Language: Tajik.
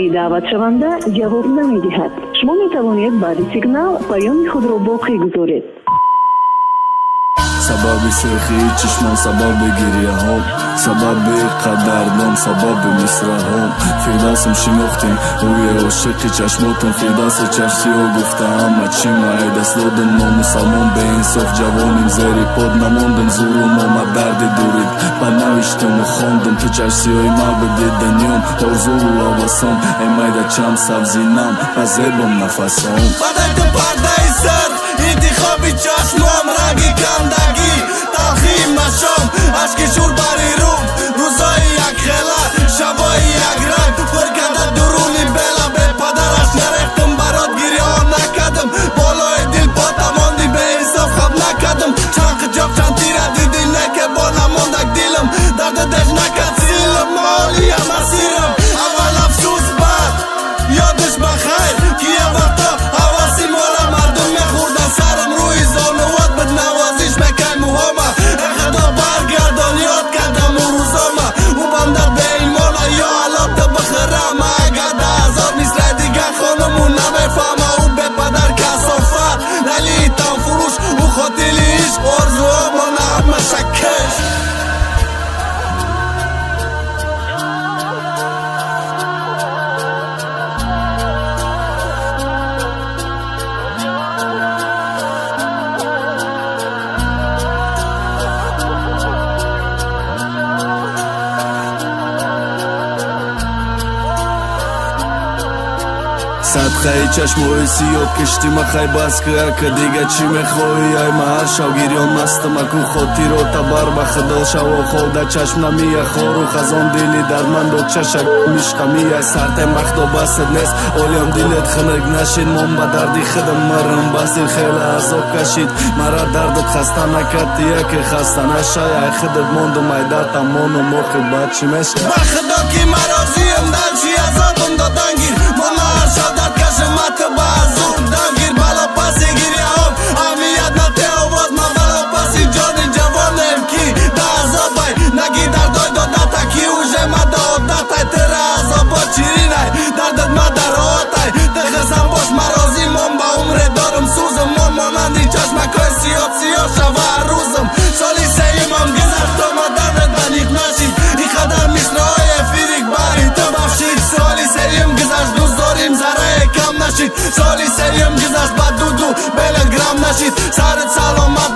телефони даъватшаванда ҷавоб намедиҳад. шумо метавонед баъди сигнал паёми худро боқӣ гузоред. Сабаби сирхи чишмон, сабаби гирияҳом, сабаби қадарном, сабаби мисраҳом. Фирдавсим шинохтем рӯи ошиқи чашмотон, фирдавси чашсиҳо гуфтаам ачи май даст додам номусалмон беинсоф ҷавоним зери под намондам зурум омад дарди дурид ба навиштуму хондум ту чашсиҳои ма буди данём орзуву ҳавасон эмайда чам сабзинам ба зебом нафасон бадайду пардаи сар интихоби чашмом ранги кандагӣ талхи машом ашки шур бари рӯ рӯзои якхела шабои якранг пур карда дуруни бела бепадараш нарехтум барот гирён накардым болои дил по тамонди беинсоф хаб накардым чанд қиҷоқ чанд тира диди неке бо намондак дилам дарду деш накард силам молия масирам аввал афсус бад ёдаш ба хайр ки я вақто ҳаваси мола мардум мехӯрдан сарам рӯи зонувот буд навозиш мекай муҳома эхадо баргардон ёд кардам у рӯзома у бамдар беимона ё алота бихирама агар да азоб мислай дигар хонуму намефаҳма у бепадар касофат нали танфурӯш у хотили ишқ орзуомо намашаккеш садқаи чашмои сиёд киштима хай бас кыяка дига чӣ мехоҳӣ ай маҳар шав гирён мастама ку хотирота бар ба худо шаво хода чашм намия хору хазон дили дардмандо чашак мишқамия сартем вақто баст нест олиам дилет хунак нашид мон ба дарди худам марам баси хела азоб кашид мара дардат хаста накард яке хаста нашай ай худат мондум ай дар тамону мохи бад чӣ мешав ба худо ки марозиям дар чи азобам додангир монаар шав дар кашамат ба азоб дангир бала паси гиряҳом аҳамият нате овоз ма бала паси ҷони ҷавонем ки да азобай наги дардой додата ки уже ма доодатай тера азобо чиринай дардат ма дароатай дихирсам бош марози мон ба умре дорум сӯзам мон монанди чашмакои сиёд сиёд шава рӯзам соли сеюмам гузашт ма дардат ба ниқ нашид ин қадар мисроҳои фирик бари ту бахшид соли сеюм гузашт дӯздорим зарае кам нашид соли сеюм гузашт ба дуду беле грам нашид сарит саломат